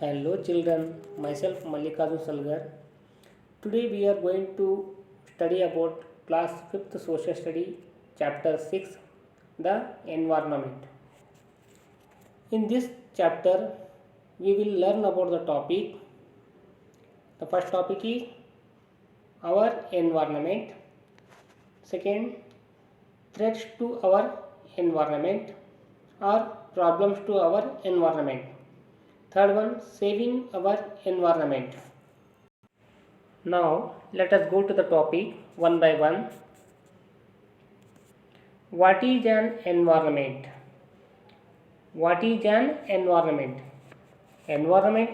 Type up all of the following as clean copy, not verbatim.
Hello children, myself Mallikarjun Salgar. Today we are going to study about class 5th social study chapter 6, the environment. In this chapter we will learn about the topic. The first topic is our environment. Second, threats to our environment or problems to our environment. Third one, saving our environment. Now let us go to the topic one by one. What is an environment? What is an environment? Environment,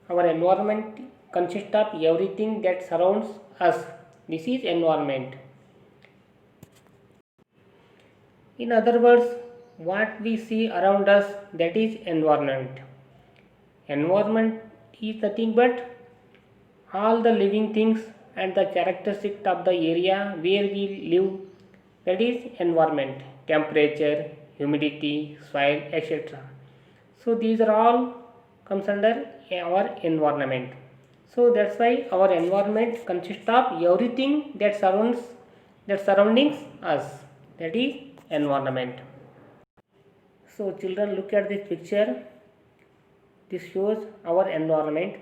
our environment consists of everything that surrounds us. This is environment. In other words, what we see around us, that is environment. Environment is nothing but all the living things and the characteristics of the area where we live, that is environment, temperature, humidity, soil, etc. So these are all comes under our environment. So that's why our environment consists of everything that surroundings us, that is environment. So children, look at this picture. This shows our environment.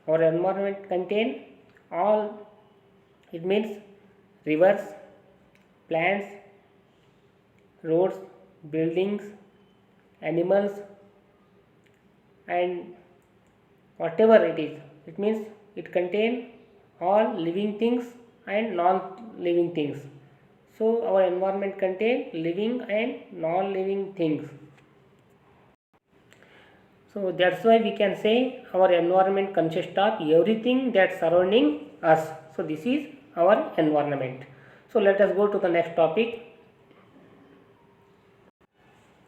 Our environment contain all, it means rivers, plants, roads, buildings, animals, and whatever it is. It means it contain all living things and non-living things. So our environment contain living and non-living things. So that's why we can say our environment consists of everything that's surrounding us. So this is our environment. So let us go to the next topic.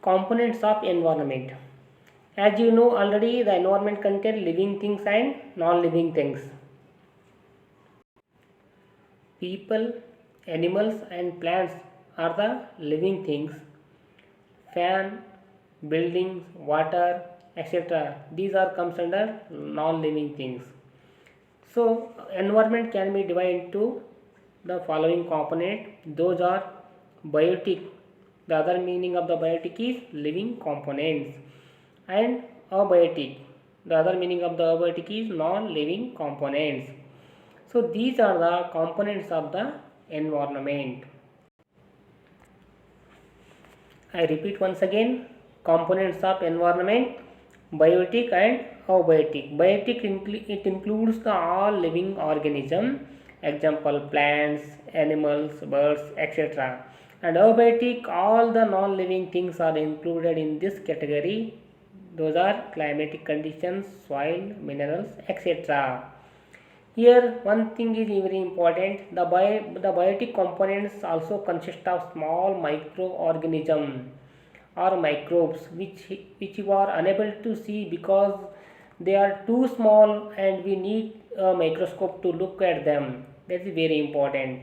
Components of environment. As you know already, the environment contains living things and non-living things. People, animals and plants are the living things. Fan, buildings, water, etc. These are comes under non-living things. So environment can be divided into the following component. Those are biotic. The other meaning of the biotic is living components, and abiotic. The other meaning of the abiotic is non-living components. So these are the components of the environment. I repeat once again, components of environment: biotic and abiotic. Biotic it includes the all living organism, example plants, animals, birds, etc. And abiotic, all the non-living things are included in this category. Those are climatic conditions, soil, minerals, etc. Here one thing is very important. The biotic components also consist of small microorganisms or microbes which you are unable to see because they are too small and we need a microscope to look at them. That is very important.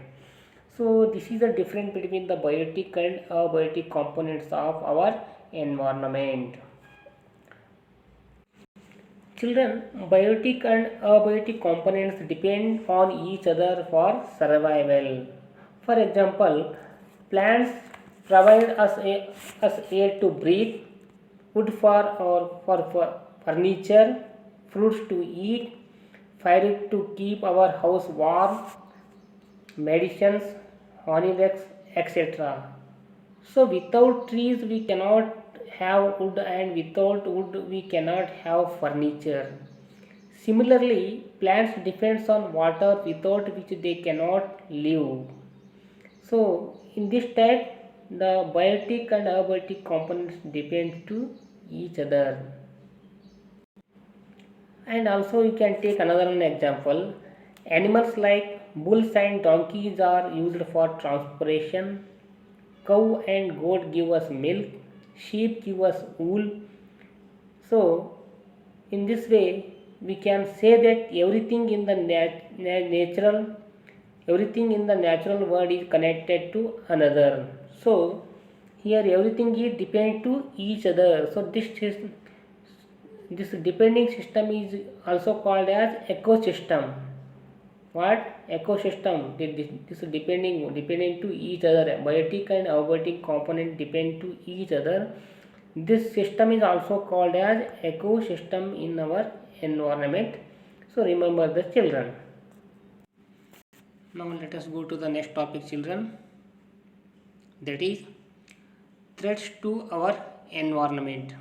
So this is the difference between the biotic and abiotic components of our environment. Children, biotic and abiotic components depend on each other for survival. For example, plants provide us air to breathe, wood for furniture, fruits to eat, fire to keep our house warm, medicines, honeydews, etc. So without trees we cannot have wood, and without wood we cannot have furniture. Similarly, plants depends on water without which they cannot live. So in this type, the biotic and abiotic components depend to each other. And also you can take another one example. Animals like bulls and donkeys are used for transportation. Cow and goat give us milk. Sheep give us wool. So in this way we can say that everything in the natural world is connected to another. So here everything is depend to each other. So this depending system is also called as ecosystem. What ecosystem? This depending to each other. Biotic and abiotic component depend to each other. This system is also called as ecosystem in our environment. So remember the children. Now let us go to the next topic, children. That is threats to our environment.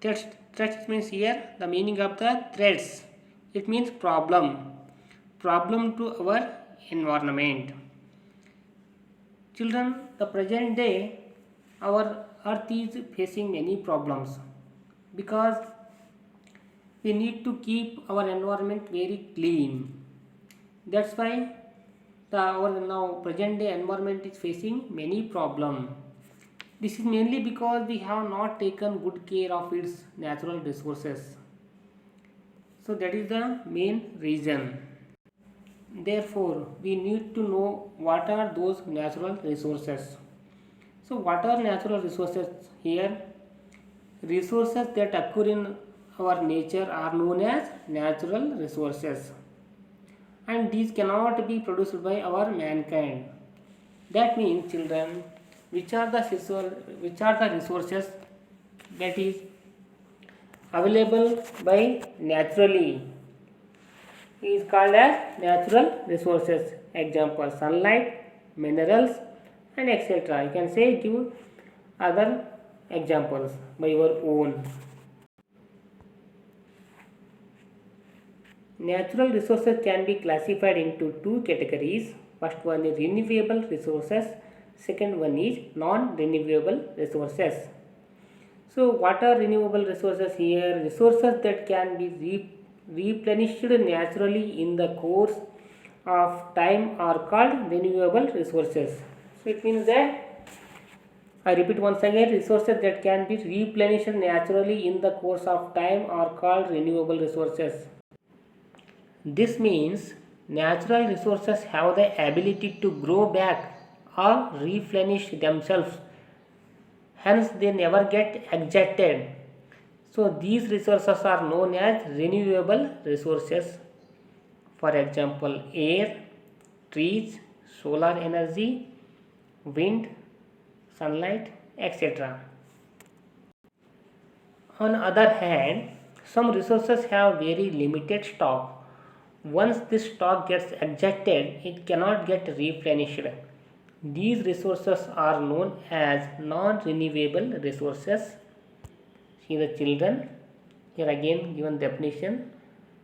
Threats means here the meaning of the threats. It means problem to our environment. Children, the present day our earth is facing many problems because we need to keep our environment very clean. That's why our now present day environment is facing many problems. This is mainly because we have not taken good care of its natural resources. So that is the main reason. Therefore, we need to know what are those natural resources. So what are natural resources here? Resources that occur in our nature are known as natural resources, and these cannot be produced by our mankind. That means, children, which are the resources that is available by naturally is called as natural resources. Example, sunlight, minerals, and etc. You can say give other examples by your own. Natural resources can be classified into two categories. First one is renewable resources, second one is non-renewable resources. So what are renewable resources here? Resources that can be replenished naturally in the course of time are called renewable resources. So it means that, I repeat once again, resources that can be replenished naturally in the course of time are called renewable resources. This means natural resources have the ability to grow back or replenish themselves, hence they never get exhausted. So these resources are known as renewable resources. For example, air, trees, solar energy, wind, sunlight, etc. On the other hand, some resources have very limited stock. Once this stock gets exhausted, it cannot get replenished. These resources are known as non-renewable resources. See the children, here again given definition.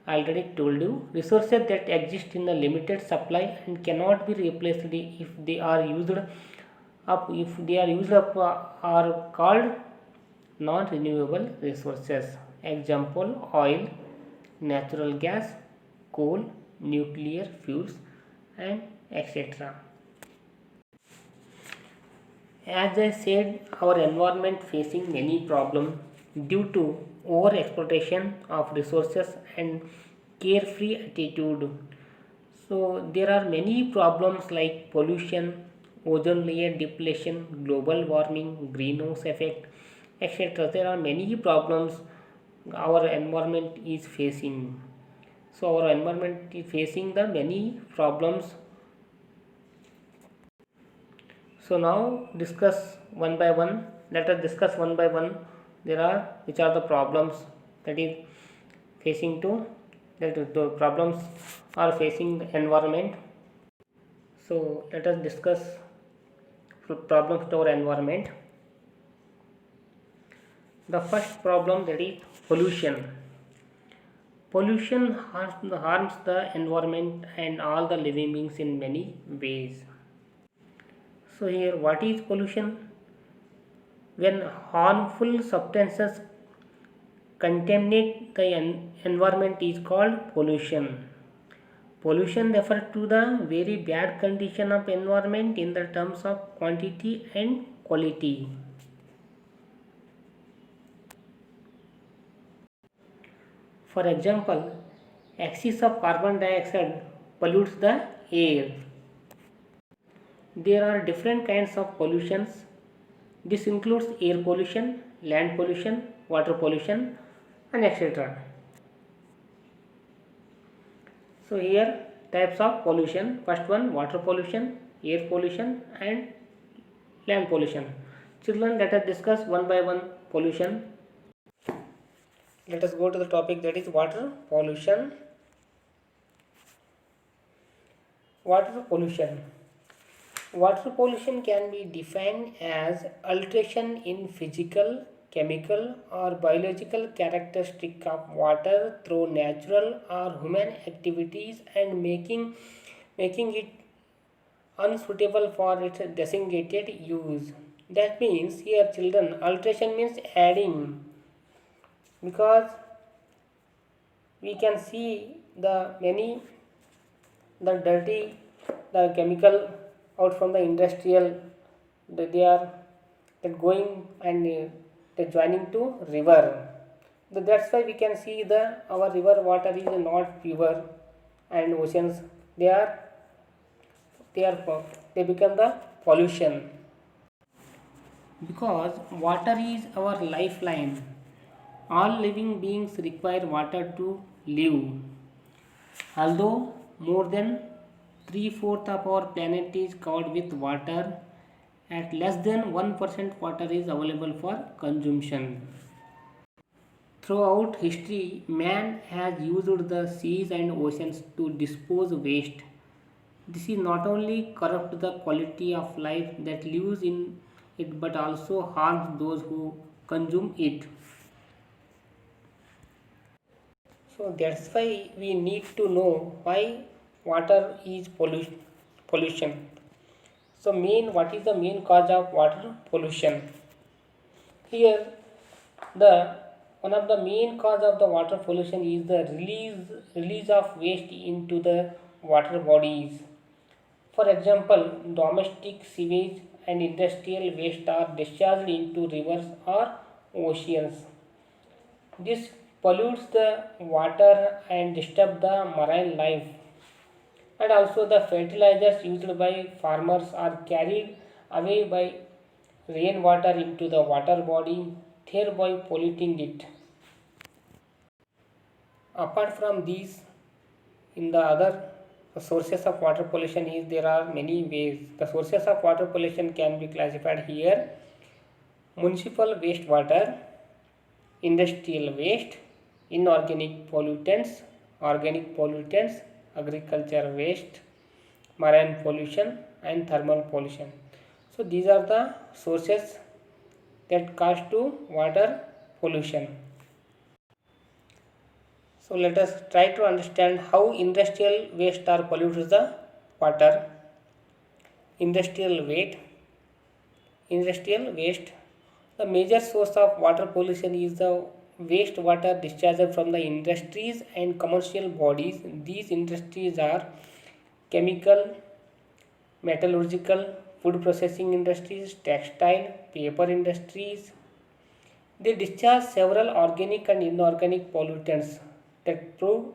I already told you, resources that exist in a limited supply and cannot be replaced if they are used up. If they are used up, are called non-renewable resources. Example, oil, natural gas, coal, nuclear fuels, and etc. As I said, our environment facing many problems due to over exploitation of resources and carefree attitude. So there are many problems like pollution, ozone layer depletion, global warming, greenhouse effect, etc. There are many problems our environment is facing. So our environment is facing the many problems. So now discuss one by one. Let us discuss one by one. There are which are the problems that is facing to that the problems are facing the environment. So let us discuss problems to our environment. The first problem, that is pollution. Pollution harms the environment and all the living beings in many ways. So here, what is pollution? When harmful substances contaminate the environment is called pollution. Pollution refers to the very bad condition of environment in the terms of quantity and quality. For example, excess of carbon dioxide pollutes the air. There are different kinds of pollutions. This includes air pollution, land pollution, water pollution, and etc. So here types of pollution. First one, water pollution, air pollution and land pollution. Children, let us discuss one by one pollution. Let us go to the topic, that is water pollution. Water pollution. Water pollution can be defined as alteration in physical, chemical or biological characteristic of water through natural or human activities and making it unsuitable for its designated use. That means here children, alteration means adding, because we can see the many, the dirty, the chemical out from the industrial, they are that going and they joining to river. That's why we can see the our river water is not pure, and oceans, they are they are they become the pollution, because water is our lifeline. All living beings require water to live. Although more than three-fourths of our planet is covered with water, at less than 1% water is available for consumption. Throughout history, man has used the seas and oceans to dispose waste. This is not only corrupt the quality of life that lives in it, but also harms those who consume it. So that's why we need to know why water is pollution. So what is the main cause of water pollution? Here the one of the main cause of the water pollution is the release of waste into the water bodies. For example, domestic sewage and industrial waste are discharged into rivers or oceans. This pollutes the water and disturbs the marine life. And also the fertilizers used by farmers are carried away by rainwater into the water body, thereby polluting it. Apart from these, in the other sources of water pollution is, there are many ways. The sources of water pollution can be classified here: municipal wastewater, industrial waste, inorganic pollutants, organic pollutants, agriculture waste, marine pollution and thermal pollution. So these are the sources that cause to water pollution. So let us try to understand how industrial waste or pollutes the water. Industrial waste. Industrial waste. The major source of water pollution is the wastewater discharged from the industries and commercial bodies. These industries are chemical, metallurgical, food processing industries, textile, paper industries. They discharge several organic and inorganic pollutants that prove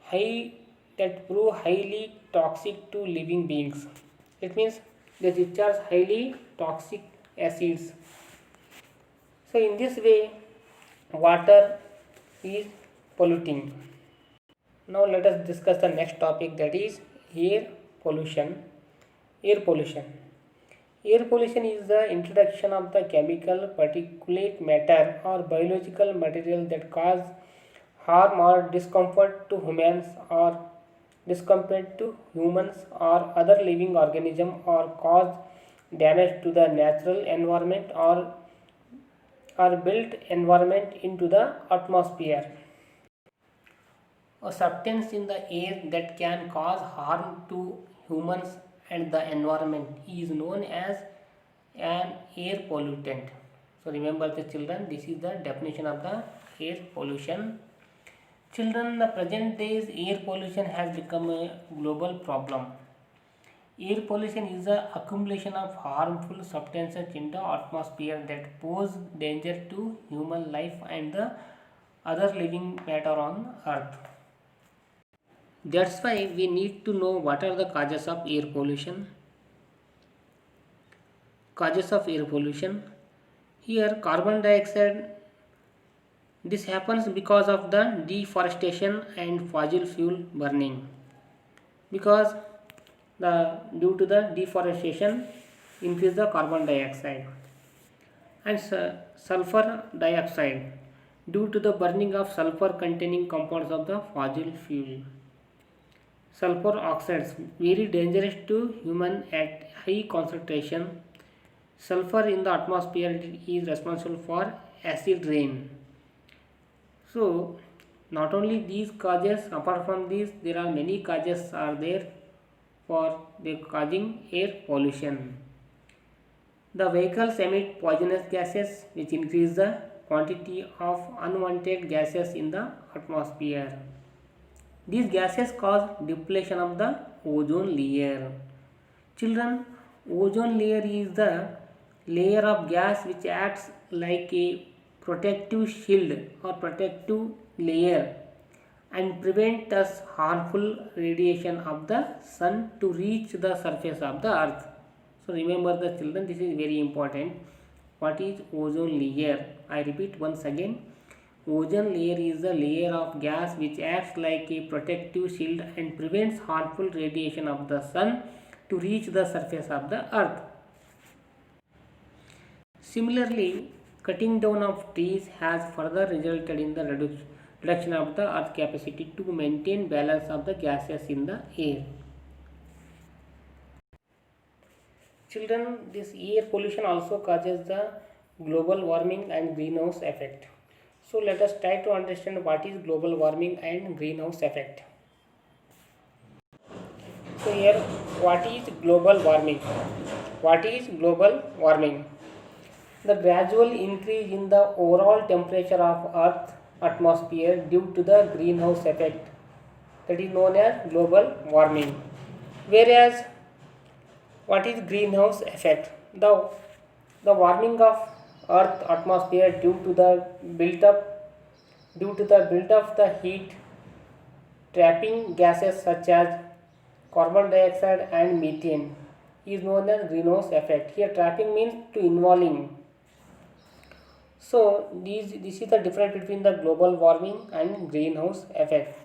high that prove highly toxic to living beings. It means they discharge highly toxic acids. So in this way, water is polluting. Now let us discuss the next topic, that is air pollution. Air pollution. Air pollution is the introduction of the chemical, particulate matter or biological material that cause harm or discomfort to humans or other living organism, or cause damage to the natural environment or built environment into the atmosphere. A substance in the air that can cause harm to humans and the environment is known as an air pollutant. So remember the children, this is the definition of the air pollution. Children, the present days air pollution has become a global problem. Air pollution is the accumulation of harmful substances in the atmosphere that pose danger to human life and the other living matter on earth. That's why we need to know what are the causes of air pollution. Causes of air pollution. Here carbon dioxide This happens because of the deforestation and fossil fuel burning. Because due to the deforestation increase the carbon dioxide and sulfur dioxide due to the burning of sulfur containing compounds of the fossil fuel. Sulfur oxides very dangerous to human at high concentration. Sulfur in the atmosphere is responsible for acid rain. So not only these causes, apart from these there are many causes are there for the causing air pollution. The vehicles emit poisonous gases which increase the quantity of unwanted gases in the atmosphere. These gases cause depletion of the ozone layer. Children, ozone layer is the layer of gas which acts like a protective shield or protective layer and prevent us harmful radiation of the sun to reach the surface of the earth. So remember the children, this is very important. What is ozone layer? I repeat once again. Ozone layer is the layer of gas which acts like a protective shield and prevents harmful radiation of the sun to reach the surface of the earth. Similarly, cutting down of trees has further resulted in the reduction of the earth capacity to maintain balance of the gases in the air. Children, this air pollution also causes the global warming and greenhouse effect. So let us try to understand what is global warming and greenhouse effect. So here, what is global warming? What is global warming? The gradual increase in the overall temperature of Earth atmosphere due to the greenhouse effect, that is known as global warming. Whereas what is greenhouse effect? The warming of Earth atmosphere due to the build up the heat trapping gases such as carbon dioxide and methane is known as greenhouse effect. Here trapping means to involving. So this is the difference between the global warming and greenhouse effect.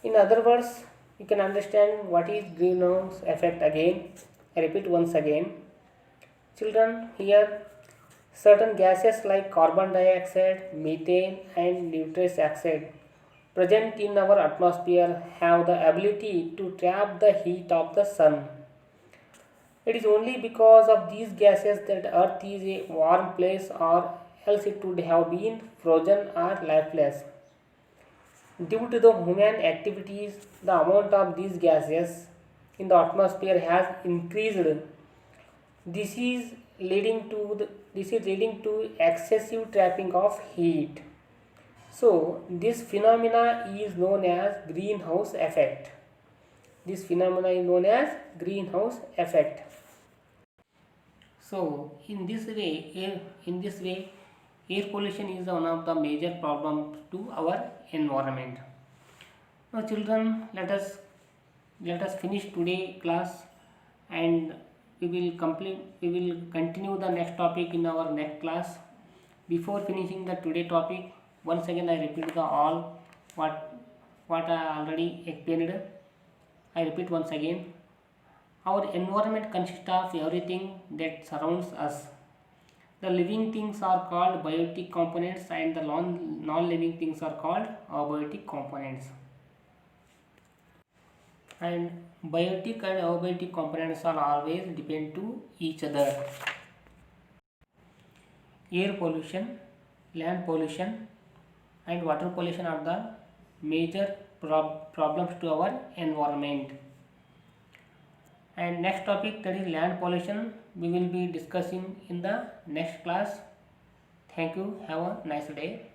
In other words, you can understand what is greenhouse effect again. I repeat once again. Children, here certain gases like carbon dioxide, methane and nitrous oxide present in our atmosphere have the ability to trap the heat of the sun. It is only because of these gases that Earth is a warm place, or else it would have been frozen or lifeless. Due to the human activities, the amount of these gases in the atmosphere has increased. This is leading to excessive trapping of heat. So this phenomena is known as greenhouse effect. This phenomena is known as greenhouse effect. So in this way, air pollution is one of the major problems to our environment. Now, children, let us finish today class, and we will continue the next topic in our next class. Before finishing the today topic, once again I repeat the all what I already explained. I repeat once again. Our environment consists of everything that surrounds us. The living things are called biotic components and the non-living things are called abiotic components. And biotic and abiotic components are always depend to each other. Air pollution, land pollution and water pollution are the major problems to our environment. And next topic, that is land pollution, we will be discussing in the next class. Thank you. Have a nice day.